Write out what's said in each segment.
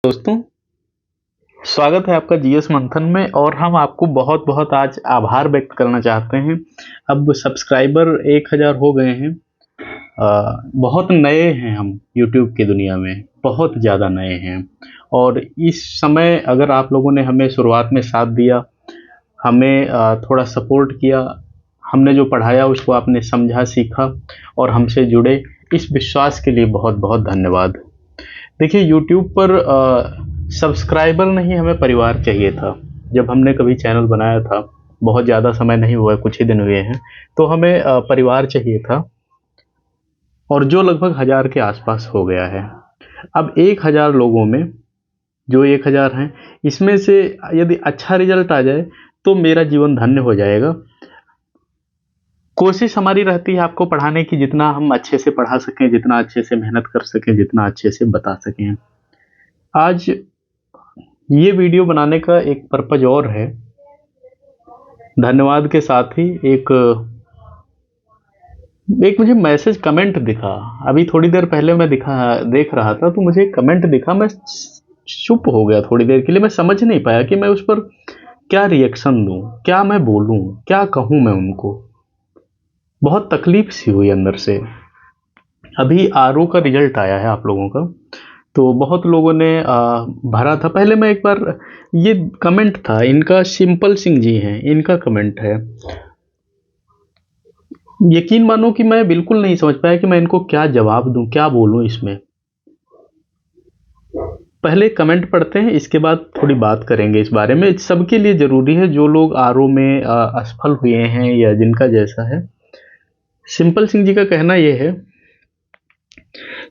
दोस्तों, स्वागत है आपका जीएस मंथन में। और हम आपको बहुत बहुत आज आभार व्यक्त करना चाहते हैं। अब सब्सक्राइबर 1000 हो गए हैं। बहुत नए हैं हम यूट्यूब की दुनिया में, बहुत ज़्यादा नए हैं। और इस समय अगर आप लोगों ने हमें शुरुआत में साथ दिया, हमें थोड़ा सपोर्ट किया, हमने जो पढ़ाया उसको आपने समझा, सीखा और हमसे जुड़े, इस विश्वास के लिए बहुत बहुत धन्यवाद। देखिए, यूट्यूब पर सब्सक्राइबर नहीं, हमें परिवार चाहिए था। जब हमने कभी चैनल बनाया था, बहुत ज़्यादा समय नहीं हुआ है, कुछ ही दिन हुए हैं, तो हमें परिवार चाहिए था, और जो लगभग 1000 के आसपास हो गया है। अब 1000 लोगों में जो 1000 हैं, इसमें से यदि अच्छा रिजल्ट आ जाए तो मेरा जीवन धन्य हो जाएगा। कोशिश हमारी रहती है आपको पढ़ाने की, जितना हम अच्छे से पढ़ा सकें, जितना अच्छे से मेहनत कर सकें, जितना अच्छे से बता सकें। आज ये वीडियो बनाने का एक पर्पज और है। धन्यवाद के साथ ही एक मुझे मैसेज कमेंट दिखा, अभी थोड़ी देर पहले मैं देख रहा था, तो मुझे एक कमेंट दिखा। मैं चुप हो गया थोड़ी देर के लिए। मैं समझ नहीं पाया कि मैं उस पर क्या रिएक्शन दूं, क्या मैं बोलूं, क्या कहूं मैं उनको। बहुत तकलीफ सी हुई अंदर से। अभी आरओ का रिजल्ट आया है आप लोगों का, तो बहुत लोगों ने भरा था। पहले मैं एक बार, ये कमेंट था इनका, सिंपल सिंह जी हैं, इनका कमेंट है। यकीन मानो कि मैं बिल्कुल नहीं समझ पाया कि मैं इनको क्या जवाब दूं, क्या बोलूं इसमें। पहले कमेंट पढ़ते हैं, इसके बाद थोड़ी बात करेंगे इस बारे में। सबके लिए ज़रूरी है, जो लोग आरओ में असफल हुए हैं या जिनका जैसा है। सिंपल सिंह जी का कहना यह है,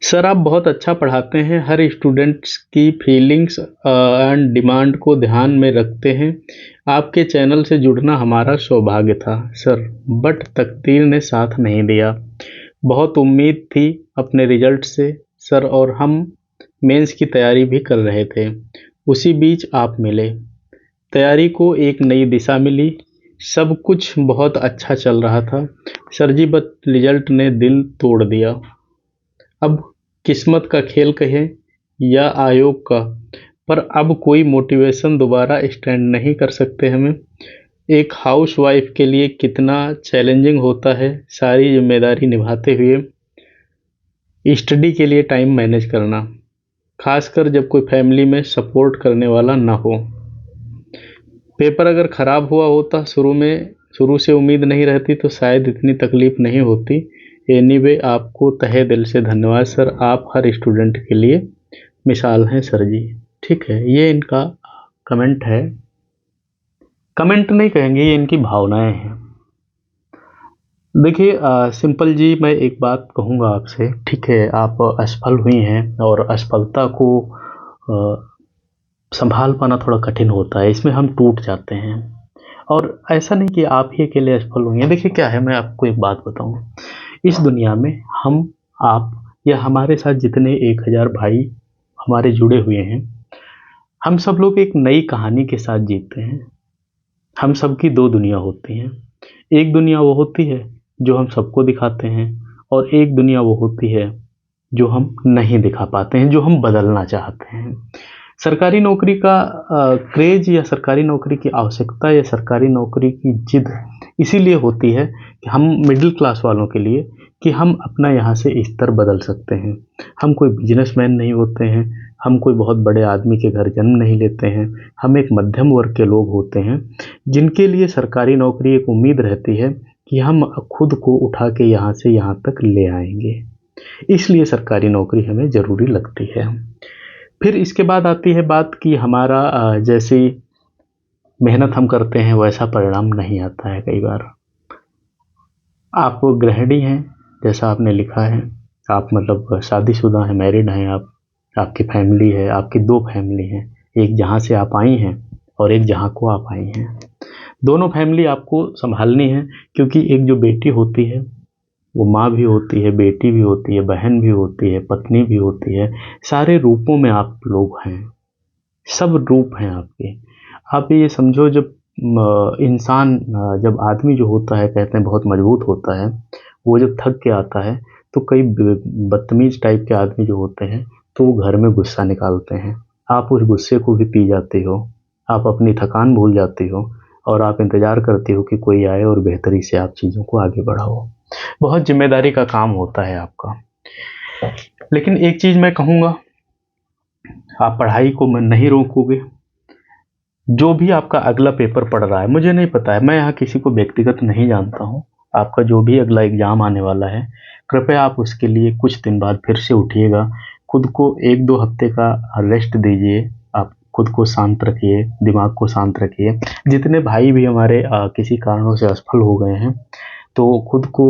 सर आप बहुत अच्छा पढ़ाते हैं, हर स्टूडेंट्स की फीलिंग्स एंड डिमांड को ध्यान में रखते हैं। आपके चैनल से जुड़ना हमारा सौभाग्य था सर, बट तकदीर ने साथ नहीं दिया। बहुत उम्मीद थी अपने रिजल्ट से सर, और हम मेंस की तैयारी भी कर रहे थे। उसी बीच आप मिले, तैयारी को एक नई दिशा मिली, सब कुछ बहुत अच्छा चल रहा था सर जी, बट रिजल्ट ने दिल तोड़ दिया। अब किस्मत का खेल कहें या आयोग का, पर अब कोई मोटिवेशन दोबारा स्टैंड नहीं कर सकते हमें। एक हाउसवाइफ के लिए कितना चैलेंजिंग होता है सारी जिम्मेदारी निभाते हुए स्टडी के लिए टाइम मैनेज करना, खासकर जब कोई फैमिली में सपोर्ट करने वाला ना हो। पेपर अगर ख़राब हुआ होता शुरू से उम्मीद नहीं रहती तो शायद इतनी तकलीफ़ नहीं होती। एनीवे आपको तहे दिल से धन्यवाद सर, आप हर स्टूडेंट के लिए मिसाल हैं सर जी। ठीक है, ये इनका कमेंट है। कमेंट नहीं कहेंगे, ये इनकी भावनाएं हैं। देखिए सिंपल जी, मैं एक बात कहूँगा आपसे। ठीक है, आप असफल हुई हैं और असफलता को संभाल पाना थोड़ा कठिन होता है, इसमें हम टूट जाते हैं। और ऐसा नहीं कि आप ही अकेले असफल हुई हैं। देखिए क्या है, मैं आपको एक बात बताऊं, इस दुनिया में हम, आप या हमारे साथ जितने 1000 भाई हमारे जुड़े हुए हैं, हम सब लोग एक नई कहानी के साथ जीते हैं। हम सबकी दो दुनिया होती हैं। एक दुनिया वो होती है जो हम सबको दिखाते हैं, और एक दुनिया वो होती है जो हम नहीं दिखा पाते हैं, जो हम बदलना चाहते हैं। सरकारी नौकरी का क्रेज या सरकारी नौकरी की आवश्यकता या सरकारी नौकरी की जिद इसीलिए होती है कि हम मिडिल क्लास वालों के लिए, कि हम अपना यहाँ से स्तर बदल सकते हैं। हम कोई बिजनेसमैन नहीं होते हैं, हम कोई बहुत बड़े आदमी के घर जन्म नहीं लेते हैं। हम एक मध्यम वर्ग के लोग होते हैं, जिनके लिए सरकारी नौकरी एक उम्मीद रहती है कि हम खुद को उठा के यहाँ से यहाँ तक ले आएंगे। इसलिए सरकारी नौकरी हमें ज़रूरी लगती है। फिर इसके बाद आती है बात कि हमारा जैसी मेहनत हम करते हैं वैसा परिणाम नहीं आता है कई बार। आप गृहिणी हैं, जैसा आपने लिखा है, आप मतलब शादीशुदा हैं, मैरिड हैं आप, आपकी फैमिली है, आपकी 2 फैमिली हैं, एक जहाँ से आप आई हैं और एक जहाँ को आप आई हैं। दोनों फैमिली आपको संभालनी है, क्योंकि एक जो बेटी होती है वो माँ भी होती है, बेटी भी होती है, बहन भी होती है, पत्नी भी होती है। सारे रूपों में आप लोग हैं, सब रूप हैं आपके। आप ये समझो, जब इंसान, जब आदमी जो होता है, कहते हैं बहुत मजबूत होता है, वो जब थक के आता है तो कई बदतमीज टाइप के आदमी जो होते हैं तो वो घर में गुस्सा निकालते हैं, आप उस गुस्से को भी पी जाते हो, आप अपनी थकान भूल जाते हो और आप इंतज़ार करते हो कि कोई आए और बेहतरी से आप चीज़ों को आगे बढ़ाओ। बहुत ज़िम्मेदारी का काम होता है आपका। लेकिन एक चीज़ मैं कहूँगा, आप पढ़ाई को मैं नहीं रोकोगे। जो भी आपका अगला पेपर पड़ रहा है, मुझे नहीं पता है, मैं यहाँ किसी को व्यक्तिगत नहीं जानता हूँ। आपका जो भी अगला एग्ज़ाम आने वाला है, कृपया आप उसके लिए कुछ दिन बाद फिर से उठिएगा। खुद को 1-2 हफ्ते का रेस्ट दीजिए। आप खुद को शांत रखिए, दिमाग को शांत रखिए। जितने भाई भी हमारे किसी कारणों से असफल हो गए हैं, तो खुद को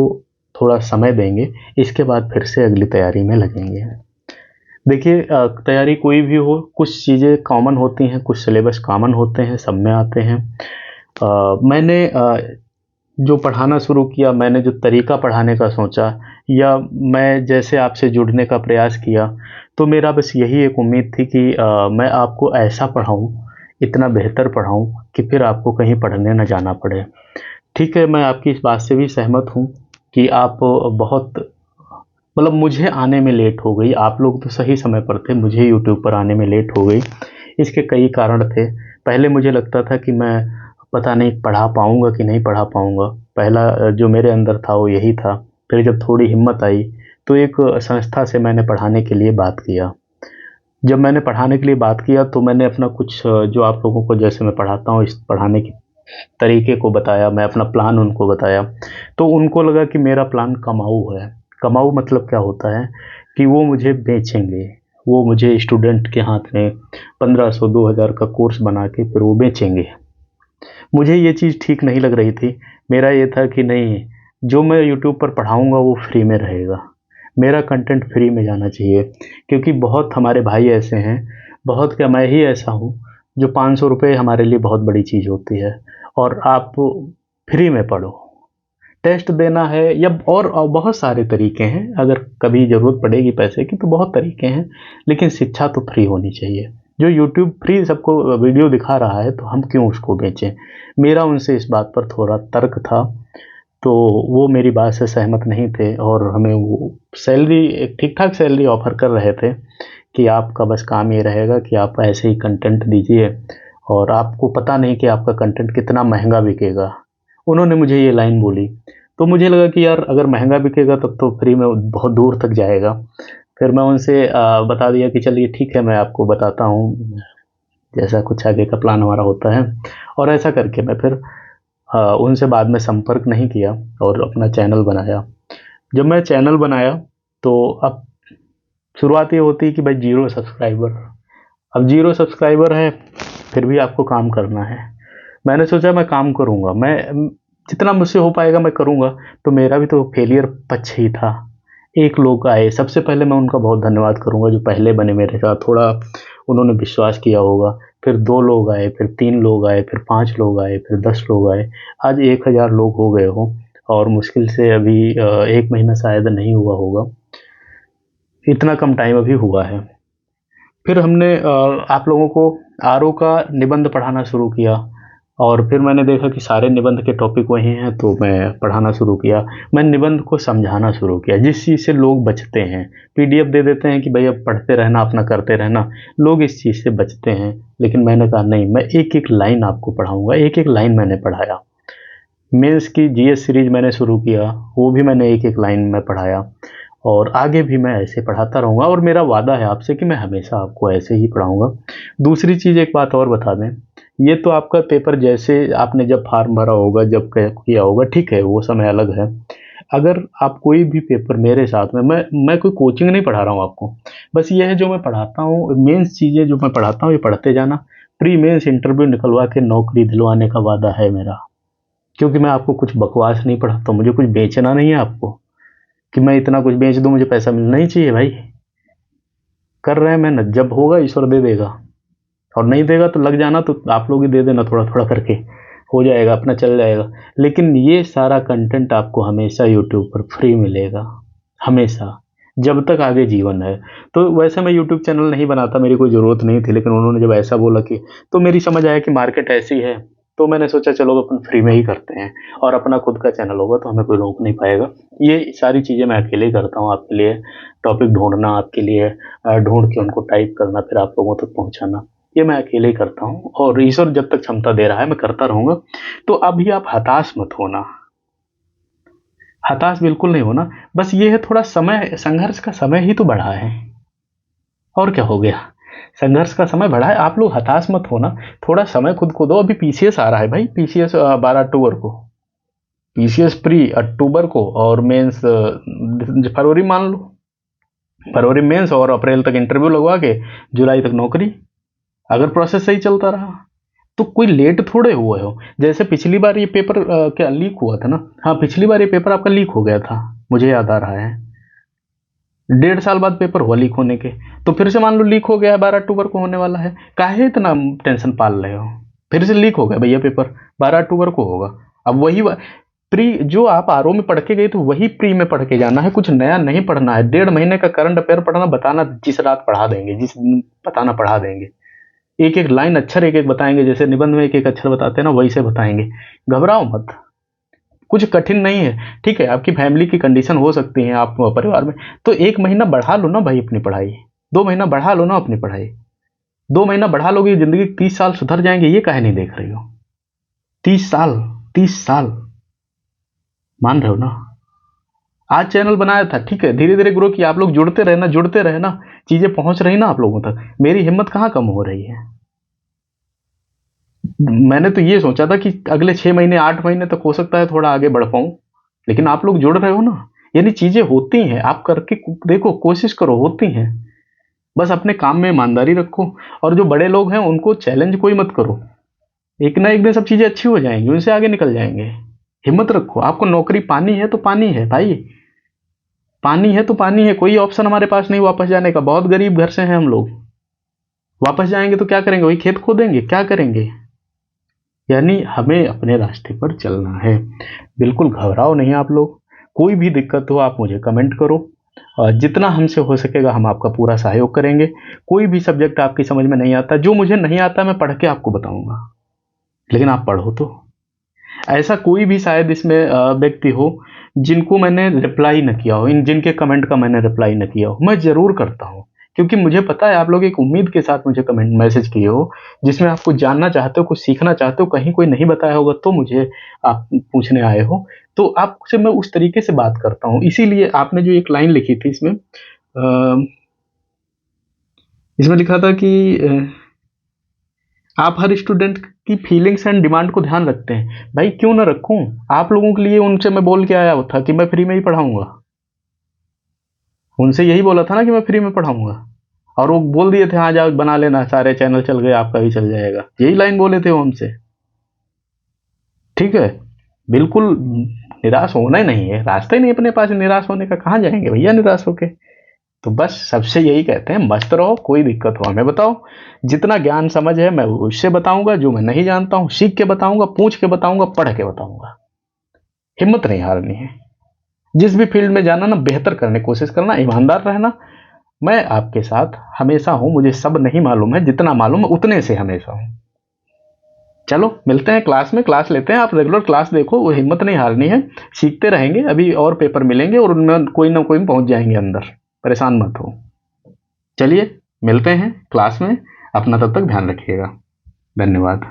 थोड़ा समय देंगे, इसके बाद फिर से अगली तैयारी में लगेंगे। देखिए, तैयारी कोई भी हो, कुछ चीज़ें कॉमन होती हैं, कुछ सिलेबस कॉमन होते हैं, सब में आते हैं। मैंने जो पढ़ाना शुरू किया, मैंने जो तरीका पढ़ाने का सोचा, या मैं जैसे आपसे जुड़ने का प्रयास किया, तो मेरा बस यही एक उम्मीद थी कि मैं आपको ऐसा पढ़ाऊँ, इतना बेहतर पढ़ाऊँ कि फिर आपको कहीं पढ़ने ना जाना पड़े। ठीक है, मैं आपकी इस बात से भी सहमत हूँ कि आप बहुत, मतलब मुझे आने में लेट हो गई। आप लोग तो सही समय पर थे, मुझे यूट्यूब पर आने में लेट हो गई। इसके कई कारण थे। पहले मुझे लगता था कि मैं पता नहीं पढ़ा पाऊँगा कि नहीं पढ़ा पाऊँगा। पहला जो मेरे अंदर था वो यही था। फिर जब थोड़ी हिम्मत आई, तो एक संस्था से मैंने पढ़ाने के लिए बात किया। जब मैंने पढ़ाने के लिए बात किया, तो मैंने अपना कुछ जो आप लोगों को जैसे मैं पढ़ाता हूँ, इस पढ़ाने के तरीके को बताया, मैं अपना प्लान उनको बताया। तो उनको लगा कि मेरा प्लान कमाऊ है। कमाऊ मतलब क्या होता है कि वो मुझे बेचेंगे, वो मुझे स्टूडेंट के हाथ में 1500-2000 का कोर्स बना के फिर वो बेचेंगे। मुझे ये चीज़ ठीक नहीं लग रही थी। मेरा ये था कि नहीं, जो मैं यूट्यूब पर पढ़ाऊँगा वो फ्री में रहेगा। मेरा कंटेंट फ्री में जाना चाहिए, क्योंकि बहुत हमारे भाई ऐसे हैं, बहुत क्या मैं ही ऐसा हूँ, जो 500 रुपये हमारे लिए बहुत बड़ी चीज़ होती है, और आप फ्री में पढ़ो। टेस्ट देना है या और बहुत सारे तरीके हैं, अगर कभी ज़रूरत पड़ेगी पैसे की तो बहुत तरीके हैं, लेकिन शिक्षा तो फ्री होनी चाहिए। जो यूट्यूब फ्री सबको वीडियो दिखा रहा है, तो हम क्यों उसको बेचें? मेरा उनसे इस बात पर थोड़ा तर्क था, तो वो मेरी बात से सहमत नहीं थे और हमें वो सैलरी, एक ठीक-ठाक सैलरी ऑफ़र कर रहे थे कि आपका बस काम ये रहेगा कि आप ऐसे ही कंटेंट दीजिए, और आपको पता नहीं कि आपका कंटेंट कितना महँगा बिकेगा। उन्होंने मुझे ये लाइन बोली, तो मुझे लगा कि यार अगर महँगा बिकेगा तब तो फ्री में बहुत दूर तक जाएगा। फिर मैं उनसे बता दिया कि चलिए ठीक है, मैं आपको बताता हूँ, जैसा कुछ आगे का प्लान हमारा होता है। और ऐसा करके मैं फिर उनसे बाद में संपर्क नहीं किया और अपना चैनल बनाया। जब मैं चैनल बनाया, तो अब शुरुआत ये होती है कि भाई 0 सब्सक्राइबर। अब 0 सब्सक्राइबर है, फिर भी आपको काम करना है। मैंने सोचा मैं काम करूँगा, मैं जितना मुझसे हो पाएगा मैं करूँगा। तो मेरा भी तो फेलियर पक्ष ही था। 1 लोग आए, सबसे पहले मैं उनका बहुत धन्यवाद करूँगा जो पहले बने मेरे साथ, थोड़ा उन्होंने विश्वास किया होगा। फिर 2 लोग आए, फिर 3 लोग आए, फिर 5 लोग आए, फिर 10 लोग आए। आज 1000 लोग हो गए हों, और मुश्किल से अभी 1 महीना शायद नहीं हुआ होगा। इतना कम टाइम अभी हुआ है। फिर हमने आप लोगों को आरओ का निबंध पढ़ाना शुरू किया, और फिर मैंने देखा कि सारे निबंध के टॉपिक वही हैं, तो मैं पढ़ाना शुरू किया। मैं निबंध को समझाना शुरू किया, जिस चीज़ से लोग बचते हैं। पीडीएफ दे देते हैं कि भई अब पढ़ते रहना, अपना करते रहना, लोग इस चीज़ से बचते हैं। लेकिन मैंने कहा नहीं, मैं एक-एक लाइन आपको पढ़ाऊँगा, एक-एक लाइन मैंने पढ़ाया। मेंस की जीएस सीरीज़ मैंने शुरू किया, वो भी मैंने एक-एक लाइन में पढ़ाया, और आगे भी मैं ऐसे पढ़ाता रहूँगा, और मेरा वादा है आपसे कि मैं हमेशा आपको ऐसे ही पढ़ाऊँगा। दूसरी चीज़, एक बात और बता दें, ये तो आपका पेपर जैसे आपने जब फॉर्म भरा होगा, जब किया होगा, ठीक है, वो समय अलग है। अगर आप कोई भी पेपर मेरे साथ में, मैं कोई कोचिंग नहीं पढ़ा रहा हूँ आपको, बस ये है जो मैं पढ़ाता हूँ, मेंस चीज़ें जो मैं पढ़ाता हूँ ये पढ़ते जाना। प्री मेंस इंटरव्यू निकलवा के नौकरी दिलवाने का वादा है मेरा, क्योंकि मैं आपको कुछ बकवास नहीं पढ़ाता हूँ, मुझे कुछ बेचना नहीं है आपको कि मैं इतना कुछ बेच दूँ, मुझे पैसा मिलना ही चाहिए भाई। कर रहे हैं मेहनत, जब होगा ईश्वर दे देगा, और नहीं देगा तो लग जाना, तो आप लोग ही दे देना थोड़ा थोड़ा करके, हो जाएगा, अपना चल जाएगा। लेकिन ये सारा कंटेंट आपको हमेशा यूट्यूब पर फ्री मिलेगा, हमेशा, जब तक आगे जीवन है। तो वैसे मैं यूट्यूब चैनल नहीं बनाता, मेरी कोई ज़रूरत नहीं थी, लेकिन उन्होंने जब ऐसा बोला कि, तो मेरी समझ आया कि मार्केट ऐसी है, तो मैंने सोचा चलो अपन फ्री में ही करते हैं, और अपना खुद का चैनल होगा तो हमें कोई रोक नहीं पाएगा। ये सारी चीज़ें मैं अकेले ही करता हूँ, आपके लिए टॉपिक ढूंढना, आपके लिए ढूंढ के उनको टाइप करना, फिर आप लोगों तक पहुँचाना, ये मैं अकेले ही करता हूँ, और ईश्वर जब तक क्षमता दे रहा है मैं करता रहूँगा। तो अभी आप हताश मत होना, हताश बिल्कुल नहीं होना। बस ये है थोड़ा समय, संघर्ष का समय ही तो बढ़ा है, और क्या हो गया, संघर्ष का समय बढ़ा है। आप लोग हताश मत होना, थोड़ा समय खुद को दो। अभी पीसीएस आ रहा है भाई, पीसीएस 12 अक्टूबर को, पीसीएस प्री अक्टूबर को, और मेंस फरवरी मान लो, फरवरी मेंस, और अप्रैल तक इंटरव्यू लगवा के जुलाई तक नौकरी, अगर प्रोसेस सही चलता रहा तो। कोई लेट थोड़े हुए हो, जैसे पिछली बार ये पेपर क्या लीक हुआ था ना, हाँ पिछली बार ये पेपर आपका लीक हो गया था, मुझे याद आ रहा है, 1.5 साल बाद पेपर हुआ लीक होने के। तो फिर से मान लो लीक हो गया है, 12 अक्टूबर को होने वाला है, काहे इतना टेंशन पाल रहे हो। फिर से लीक हो गया भैया पेपर, 12 अक्टूबर को होगा। अब वही प्री जो आप आरओ में पढ़ के गए तो वही प्री में पढ़ के जाना है, कुछ नया नहीं पढ़ना है। 1.5 महीने का करंट अफेयर पढ़ना, बताना जिस रात पढ़ा देंगे, जिस दिन बताना पढ़ा देंगे, एक एक लाइन अक्षर एक एक बताएंगे, जैसे निबंध में एक एक अक्षर बताते हैं ना, वैसे बताएंगे। घबराओ मत, कुछ कठिन नहीं है। ठीक है, आपकी फैमिली की कंडीशन हो सकती है, आप परिवार में, तो 1 महीना बढ़ा लो ना भाई अपनी पढ़ाई, 2 महीना बढ़ा लो ना अपनी पढ़ाई। 2 महीना बढ़ा लोगे, जिंदगी 30 साल सुधर जाएंगे, ये काहे नहीं देख रही हो। 30 साल, 30 साल, मान रहे हो ना। आज चैनल बनाया था, ठीक है, धीरे धीरे ग्रो किया, आप लोग जुड़ते रहे ना, जुड़ते रहे ना, चीजें पहुंच रही ना आप लोगों तक। मेरी हिम्मत कहाँ कम हो रही है। मैंने तो ये सोचा था कि अगले 6 महीने 8 महीने तक हो सकता है थोड़ा आगे बढ़ पाऊं, लेकिन आप लोग जुड़ रहे हो ना, यानी चीजें होती हैं। आप करके देखो, कोशिश करो, होती हैं। बस अपने काम में ईमानदारी रखो, और जो बड़े लोग हैं उनको चैलेंज कोई मत करो, एक ना एक दिन सब चीजें अच्छी हो जाएंगी, उनसे आगे निकल जाएंगे। हिम्मत रखो, आपको नौकरी पानी है तो पानी है भाई, पानी है तो पानी है, कोई ऑप्शन हमारे पास नहीं वापस जाने का। बहुत गरीब घर से हैं हम लोग, वापस जाएंगे तो क्या करेंगे, वही खेत खोदेंगे, क्या करेंगे। यानी हमें अपने रास्ते पर चलना है, बिल्कुल घबराओ नहीं आप लोग। कोई भी दिक्कत हो आप मुझे कमेंट करो, और जितना हमसे हो सकेगा हम आपका पूरा सहयोग करेंगे। कोई भी सब्जेक्ट आपकी समझ में नहीं आता, जो मुझे नहीं आता मैं पढ़ के आपको बताऊंगा, लेकिन आप पढ़ो तो। ऐसा कोई भी शायद इसमें व्यक्ति हो जिनको मैंने रिप्लाई न किया हो, इन जिनके कमेंट का मैंने रिप्लाई न किया हो, मैं जरूर करता हूँ, क्योंकि मुझे पता है आप लोग एक उम्मीद के साथ मुझे कमेंट मैसेज किए हो, जिसमें आप कुछ जानना चाहते हो, कुछ सीखना चाहते हो, कहीं कोई नहीं बताया होगा तो मुझे आप पूछने आए हो। तो आपसे मैं उस तरीके से बात करता हूँ, इसीलिए आपने जो एक लाइन लिखी थी इसमें, इसमें लिखा था कि आप हर स्टूडेंट की फीलिंग्स एंड डिमांड को ध्यान रखते हैं। भाई क्यों ना रखूं, आप लोगों के लिए उनसे मैं बोल के आया था कि मैं फ्री में ही पढ़ाऊंगा, उनसे यही बोला था ना कि मैं फ्री में पढ़ाऊंगा, और वो बोल दिए थे हाँ जाओ बना लेना, सारे चैनल चल गए, आपका भी चल जाएगा, यही लाइन बोले थे वो हमसे। ठीक है, बिल्कुल निराश होना ही नहीं है, रास्ता ही नहीं अपने पास निराश होने का, कहाँ जाएंगे भैया निराश होके। तो बस सबसे यही कहते हैं, मस्त रहो, कोई दिक्कत हो हमें बताओ, जितना ज्ञान समझ है मैं उससे बताऊंगा, जो मैं नहीं जानता हूं सीख के बताऊंगा, पूछ के बताऊंगा, पढ़ के बताऊंगा। हिम्मत नहीं हारनी है, जिस भी फील्ड में जाना ना बेहतर करने की कोशिश करना, ईमानदार रहना। मैं आपके साथ हमेशा हूं, मुझे सब नहीं मालूम है, जितना मालूम है उतने से हमेशा हूं। चलो मिलते हैं क्लास में, क्लास लेते हैं, आप रेगुलर क्लास देखो, वो हिम्मत नहीं हारनी है, सीखते रहेंगे, अभी और पेपर मिलेंगे और उनमें कोई ना कोई पहुंच जाएंगे अंदर, परेशान मत हो। चलिए मिलते हैं क्लास में, अपना तब तक ध्यान रखिएगा, धन्यवाद।